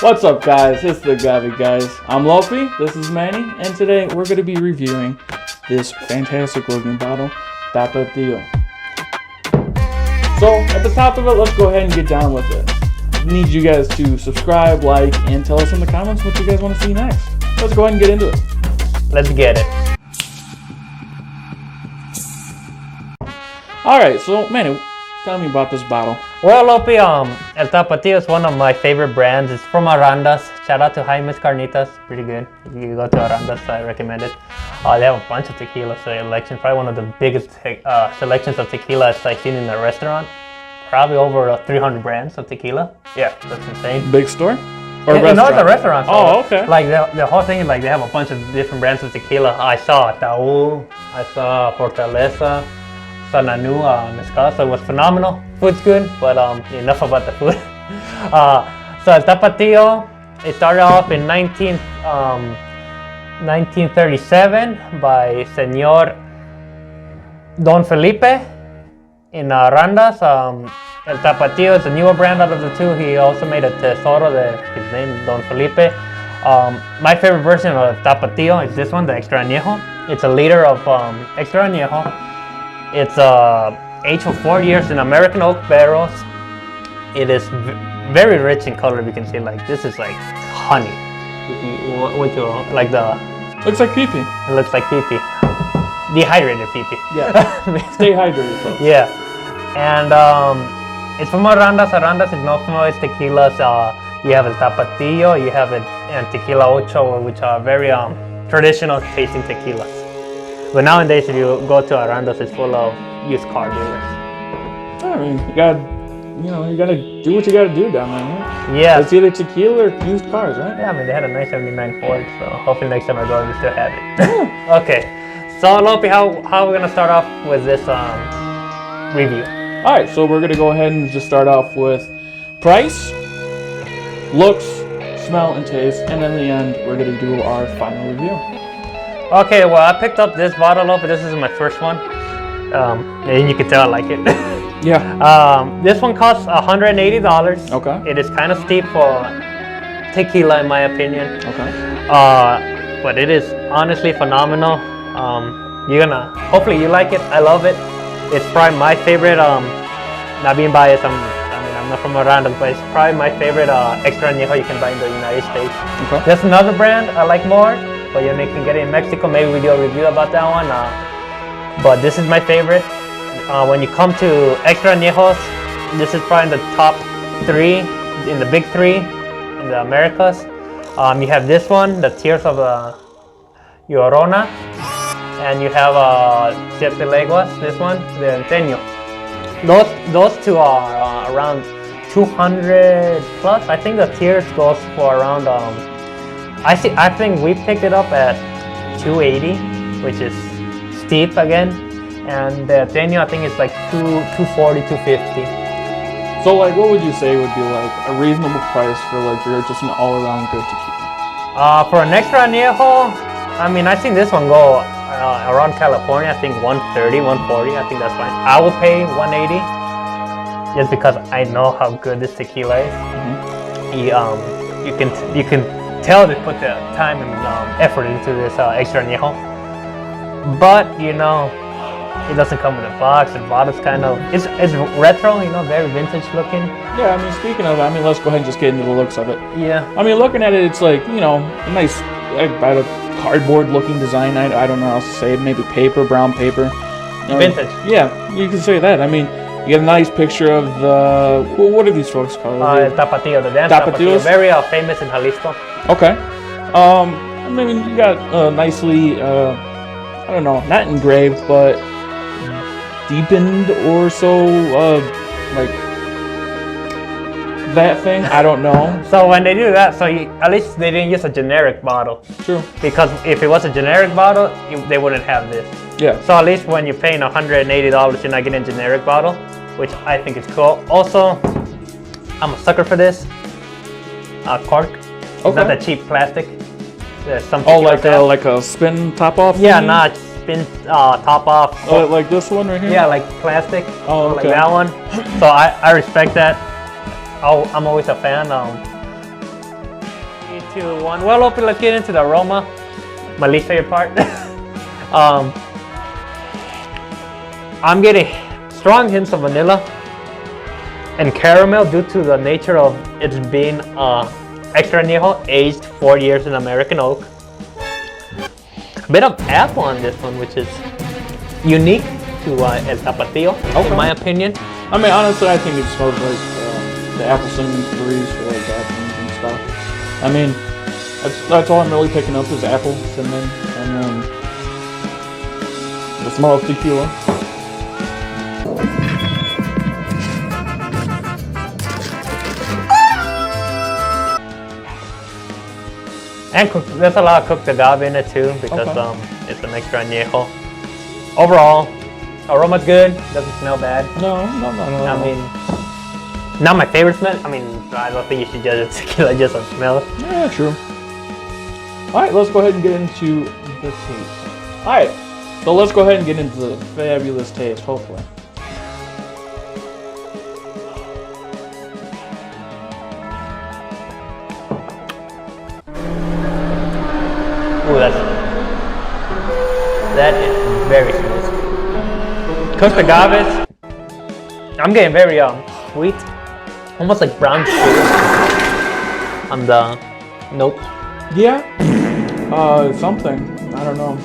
What's up, guys? It's the Agave Guys. I'm Lopie, this is Manny, and today we're going to be reviewing this fantastic looking bottle, Tapatio. So, at the top of it, let's go ahead and get down with it. I need you guys to subscribe, like, and tell us in the comments what you guys want to see next. Let's go ahead and get into it. Let's get it. Alright, so Manny, tell me about this bottle. Well, Lopie, El Tapatio is one of my favorite brands. It's from Arandas. Shout out to Jaime's Carnitas. Pretty good. If you go to Arandas, I recommend it. They have a bunch of tequila selections. Probably one of the biggest selections of tequila I've seen in a restaurant. Probably over 300 brands of tequila. Yeah, that's insane. Big store? Or restaurant? No, it's a restaurant. So oh, okay. Like the whole thing is like they have a bunch of different brands of tequila. I saw Taúl, I saw Fortaleza, saw Nanu, Mezcal, so it was phenomenal. Food's good, but enough about the food. So El Tapatio, it started off in 1937 by Señor Don Felipe in Arandas. El Tapatio is a newer brand out of the two. He also made a Tesoro, his name is Don Felipe. My favorite version of Tapatio is this one, the Extra Añejo. It's a liter of Extra Añejo. It's aged for 4 years in American oak barrels. It is very rich in color. You can see like this is like honey. Like the looks like pee-pee. It looks like pee-pee. Dehydrated pee-pee. Yeah. Stay hydrated, folks. Yeah. And it's from Arandas. Arandas is known for its tequilas. You have El Tapatio, you have and Tequila Ocho, which are very traditional tasting tequilas. But nowadays, if you go to Arandas, it's full of used car dealers. I mean, you gotta do what you gotta do down there, right? Yeah. It's either tequila or used cars, right? Yeah, I mean, they had a nice 79 Ford, so hopefully next time I go, we still have it. Okay. So, Lopie, how are we gonna start off with this review? All right, so we're gonna go ahead and just start off with price, looks, smell, and taste, and in the end, we're gonna do our final review. Okay, well, I picked up this bottle, but this is my first one. And you can tell I like it. Yeah. This one costs $180. Okay. It is kind of steep for tequila, in my opinion. Okay. But it is honestly phenomenal. Hopefully you like it. I love it. It's probably my favorite. Not being biased, I'm not from Arandas, but it's probably my favorite Extra Añejo you can buy in the United States. Okay. There's another brand I like more, but you can get it in Mexico. Maybe we do a review about that one. But this is my favorite. When you come to Extra Añejos, this is probably in the top 3, in the big 3 in the Americas. You have this one, the Tears of Llorona, and you have Siete Leguas, this one, the Enteño. Those two are around 200 plus. I think the Tears goes for around. I think we picked it up at 280, which is steep again, and the Enteño I think it's like 240, 250. So like, what would you say would be like a reasonable price for like just an all-around good tequila? For an Extra Añejo, I mean, I've seen this one go around California. I think 130, 140. I think that's fine. I will pay 180 just because I know how good this tequila is. Mm-hmm. You can tell they put the time and effort into this Extra Añejo. But it doesn't come with a box. The bottle's kind of it's retro, very vintage looking. Yeah, I mean, speaking of, let's go ahead and just get into the looks of it. Yeah. I mean, looking at it, it's like a nice, about a cardboard-looking design. I don't know how else to say it. Maybe paper, brown paper. Vintage. Yeah, you can say that. I mean, you get a nice picture of the what are these folks called? El Tapatio, the dance Tapatio, very famous in Jalisco. Okay. I mean, you got nicely. I don't know, not engraved, but deepened or so, like that thing. I don't know. So when they do that, at least they didn't use a generic bottle. True. Because if it was a generic bottle, they wouldn't have this. Yeah. So at least when you're paying $180, you're not getting a generic bottle, which I think is cool. Also, I'm a sucker for this. Cork. Okay. Not that cheap plastic. There's some. Oh, like a spin top off? Yeah, not spin top off. Oh, like this one right here? Yeah, like plastic. Oh, okay. Like that one. So I respect that. I'm always a fan. into one. Well, Lopie, let's get into the aroma. My least favorite part. I'm getting strong hints of vanilla and caramel due to the nature of it being extra añejo, aged 4 years in American oak. A bit of apple on this one, which is unique to El Tapatio, in my opinion. I mean, honestly, I think it smells like the apple cinnamon curries or like apples and stuff. I mean, that's all I'm really picking up is apple, cinnamon, and the smell of tequila. And there's a lot of cooked agave in it too, because it's an extra añejo. Overall, aroma's good. Doesn't smell bad. No. I mean, not my favorite smell. I mean, I don't think you should judge a tequila just on smell. Yeah, true. All right, let's go ahead and get into the taste. All right, so let's go ahead and get into the fabulous taste, hopefully. Ooh, that is very smooth. Cooked agaves. I'm getting very sweet, almost like brown sugar on the note. Yeah, something. I don't know.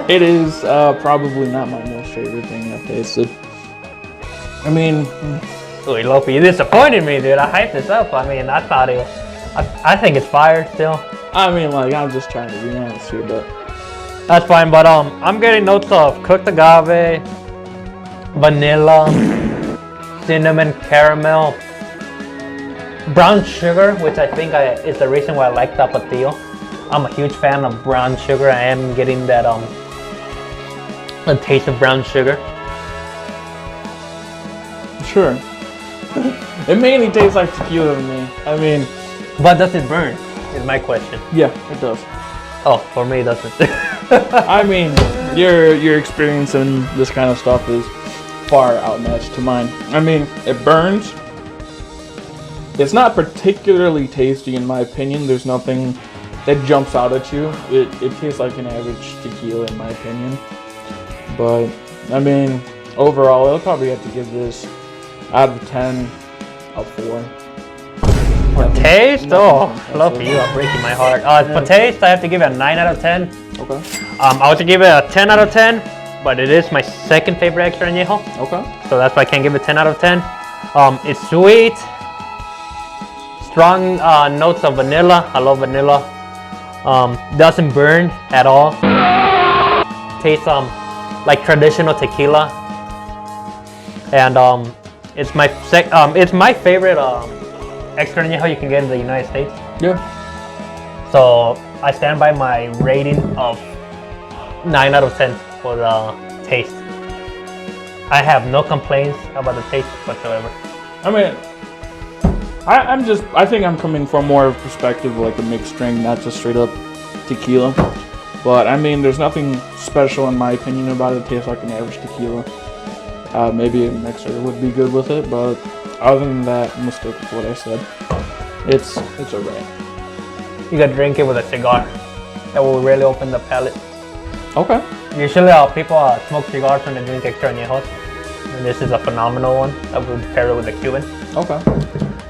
It is probably not my most favorite thing I've tasted. I mean, Ooh, Lopie, you disappointed me, dude. I hyped this up. I mean, I thought it. I think it's fire still. I mean, like, I'm just trying to be honest here, but that's fine. But I'm getting notes of cooked agave, vanilla, cinnamon, caramel, brown sugar, which I think is the reason why I like Tapatio. I'm a huge fan of brown sugar. I am getting that a taste of brown sugar. sure. It mainly tastes like tequila to me. I mean, but does it burn? Is my question. yeah, it does. Oh, for me it doesn't. I mean, your experience in this kind of stuff is far outmatched to mine. I mean, it burns. It's not particularly tasty in my opinion. There's nothing that jumps out at you. It tastes like an average tequila in my opinion. But, I mean, overall, I'll probably have to give this out of 10 a 4. For taste? Oh, Lopie, you are breaking my heart. For taste, I have to give it a 9 out of 10. Okay. I would give it a 10 out of 10, but it is my second favorite extra añejo. Okay. So that's why I can't give it 10 out of 10. It's sweet, strong notes of vanilla. I love vanilla. Doesn't burn at all. Tastes like traditional tequila. And it's my favorite extra añejo you can get in the United States. Yeah. So I stand by my rating of 9 out of 10 for the taste. I have no complaints about the taste whatsoever. I mean, I think I'm coming from more of a perspective of like a mixed drink, not just straight up tequila. But I mean, there's nothing special in my opinion about it. It tastes like an average tequila. Maybe a mixer would be good with it, but other than that, I'm gonna stick with what I said. It's alright. You gotta drink it with a cigar. That will really open the palate. Okay. Usually people smoke cigars when they drink extra añejos. And this is a phenomenal one. I would pair it with a Cuban. Okay.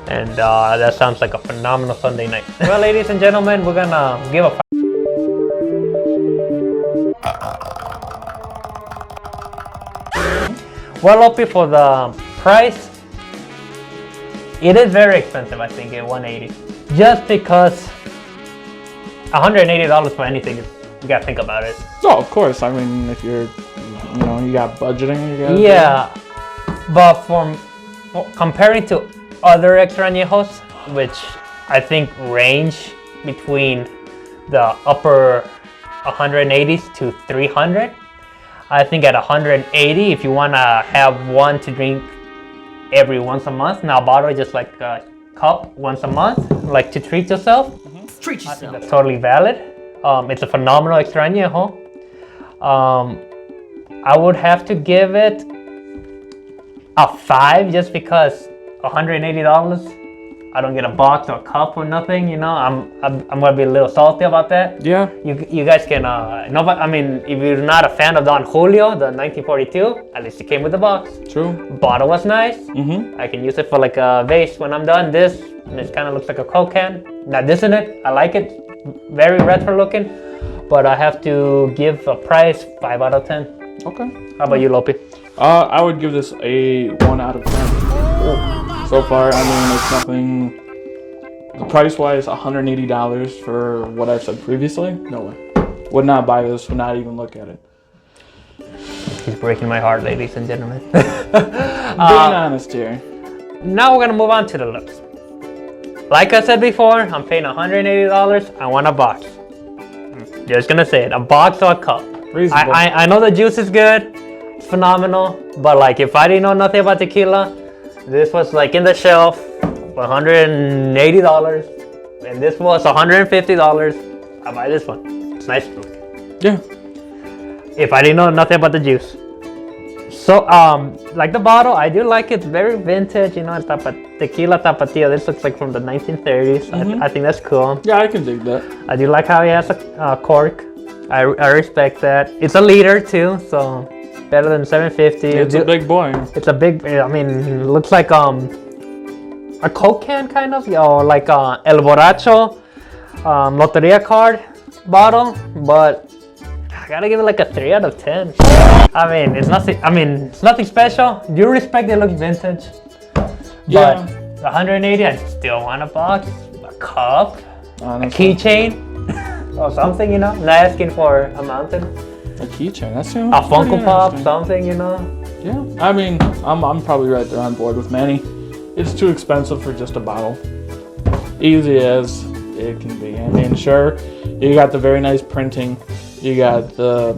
And that sounds like a phenomenal Sunday night. Well, ladies and gentlemen, we're gonna give a well, Lopie, for the price, it is very expensive, I think, at $180. Just because $180 for anything, you gotta think about it. Oh, of course. I mean, if you're, you got budgeting, you gotta but comparing to other extra añejos, which I think range between the upper 180s to 300. I think at 180, if you want to have one to drink every once a month, now a bottle just like a cup once a month, like to treat yourself. Mm-hmm. Treat yourself. I think that's totally valid. It's a phenomenal extra añejo. I would have to give it a 5 just because $180 I don't get a box or a cup or nothing. You know, I'm gonna be a little salty about that. Yeah. You guys can nobody. I mean, if you're not a fan of Don Julio, the 1942, at least it came with a box. True. Bottle was nice. Mm-hmm. I can use it for like a vase when I'm done. This kind of looks like a Coke can. Now this in it, I like it. Very retro looking, but I have to give a price 5 out of 10. Okay. How about you, Lopie? I would give this a 1 out of 10. So far, I mean, it's nothing. The price-wise, $180 for what I've said previously. No way. Would not buy this. Would not even look at it. He's breaking my heart, ladies and gentlemen. Being honest here. Now we're gonna move on to the looks. Like I said before, I'm paying $180. I want a box. Just gonna say it, a box or a cup. Reasonable. I know the juice is good, it's phenomenal, but like if I didn't know nothing about tequila, this was like in the shelf, $180, and this was $150. I buy this one. It's nice. Yeah. If I didn't know nothing about the juice. So, like the bottle, I do like it. It's very vintage, you know, tequila tapatio. This looks like from the 1930s. Mm-hmm. I think that's cool. Yeah, I can dig that. I do like how he has a cork. I respect that. It's a liter too, so better than 750. It's a big boy. It's a big. I mean, it looks like a Coke can kind of, or like El Borracho Loteria card bottle, but I gotta give it like a 3 out of 10. I mean, it's nothing. I mean, it's nothing special. Do respect it looks vintage, Yeah. but 180, I still want a box, a cup, Honestly. a keychain, or something. You know, not asking for a mountain, A keychain. That's a Funko Pop, something. You know. Yeah. I mean, I'm probably right there on board with Manny. It's too expensive for just a bottle. Easy as it can be. I mean, sure, you got the very nice printing. You got the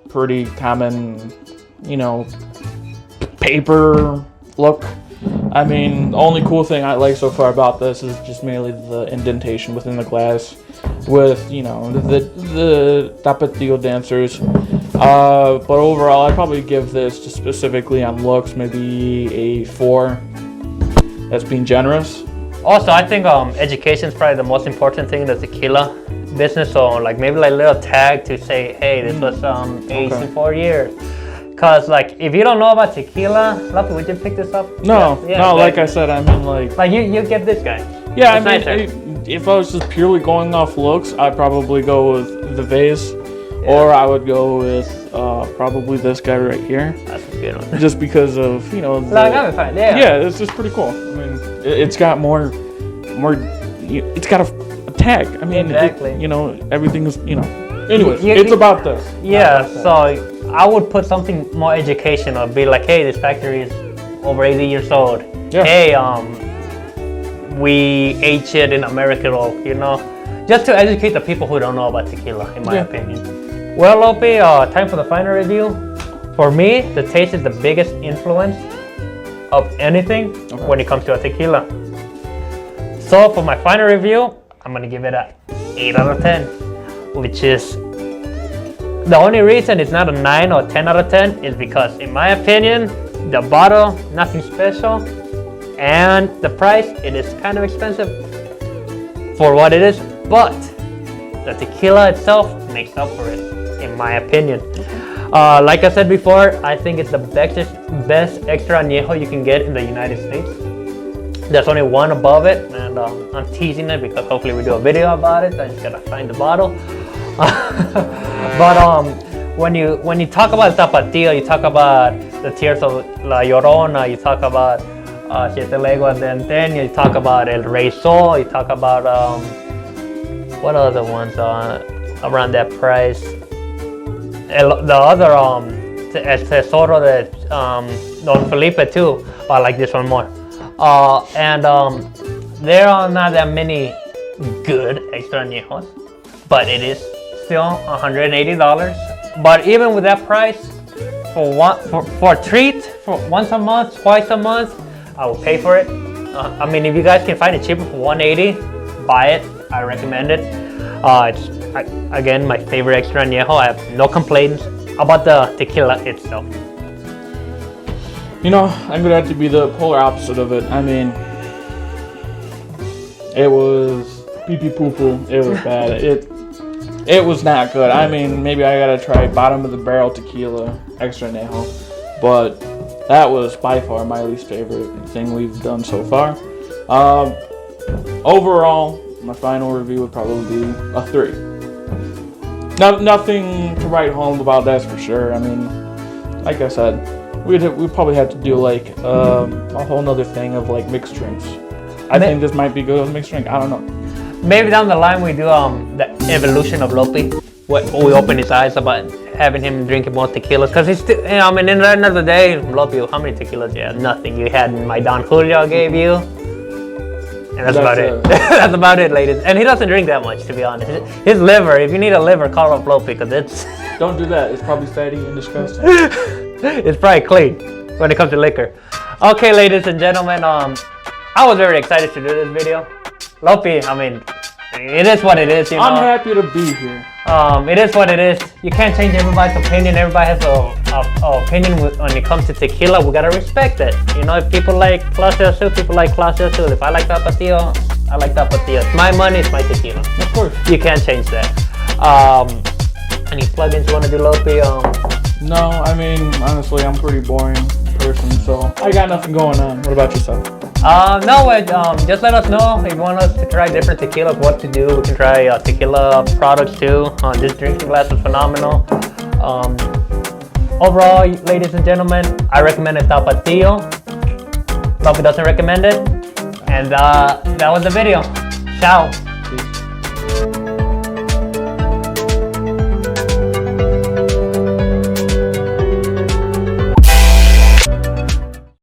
pretty common, you know, paper look. I mean, the only cool thing I like so far about this is just merely the indentation within the glass with, you know, the tapatio dancers. But overall, I'd probably give this, just specifically on looks, maybe a 4. That's being generous. Also, I think education is probably the most important thing in the tequila business. So, like maybe like a little tag to say, hey, this was aged in 4 years. Cause like if you don't know about tequila, Lopie, would you pick this up? No, like I said, I mean like you get this guy. Yeah, It's I mean, nicer. if I was just purely going off looks, I'd probably go with the vase, or I would go with probably this guy right here. That's a good one. Just because of, you know, Yeah, it's just pretty cool. I mean, it's got more. It's got a tag. I mean, exactly. You know, everything is, you know. Anyways, You- it's about this. Yeah, so I would put something more educational. Be like, hey, this factory is over 80 years old. Yeah. Hey, we aged it in American oak, you know, just to educate the people who don't know about tequila, in my opinion. Well, Lopie, time for the final review. For me, the taste is the biggest influence of anything when it comes to a tequila. So for my final review, I'm gonna give it a 8 out of 10, which is the only reason it's not a 9 or 10 out of 10 is because, in my opinion, the bottle, nothing special, and the price, it is kind of expensive for what it is, but the tequila itself makes up for it, in my opinion. Like I said before, I think it's the best extra añejo you can get in the United States. There's only one above it, and I'm teasing it because hopefully we do a video about it. I just gotta find the bottle. But when you talk about tapatio, you talk about the Tears of La Llorona, you talk about Siete Leguas de Anteño, you talk about El Rey Sol, you talk about what other ones around that price? The other El Tesoro de Don Felipe too. I like this one more. And there are not that many good extra añejos, but it is still $180. But even with that price, for a treat, for once a month, twice a month, I will pay for it. I mean, if you guys can find it cheaper for $180, buy it. I recommend it. It's again my favorite extra añejo. I have no complaints about the tequila itself. You know, I'm gonna have to be the polar opposite of it. I mean, It was pee pee poo poo. It was bad. It was not good. I mean, maybe I gotta try bottom of the barrel tequila extra añejo, but that was by far my least favorite thing we've done so far. Overall, my final review would probably be a 3. Nothing to write home about, that's for sure. I mean, like I said, we'd probably have to do like a whole nother thing of like mixed drinks. I think this might be good with mixed drink. I don't know. Maybe down the line we do the evolution of Lopie. We open his eyes about having him drinking more tequilas, because he's still, I mean, in the end of the day, Lopie, how many tequilas you had? Nothing. You had my Don Julio I gave you, and that's about it. That's about it, ladies. And he doesn't drink that much, to be honest. His liver, if you need a liver, call up Lopie, because it's... Don't do that. It's probably fatty and disgusting. It's probably clean when it comes to liquor. Okay, ladies and gentlemen, I was very excited to do this video. Lopie, I mean, it is what it is, you know. I'm happy to be here. It is what it is. You can't change everybody's opinion. Everybody has a opinion when it comes to tequila. We gotta respect it. You know, if people like Clase Azul, people like Clase Azul. If I like Tapatio, I like Tapatio. It's my money, it's my tequila. Of course. You can't change that. Any plugins you want to do, Lopie? No, I mean, honestly, I'm a pretty boring person, so I got nothing going on. What about yourself? Just let us know if you want us to try different tequilas, what to do. We can try tequila products too. This drinking glass is phenomenal. Overall, ladies and gentlemen, I recommend it Tapatio. Lopie doesn't recommend it. And that was the video. Ciao.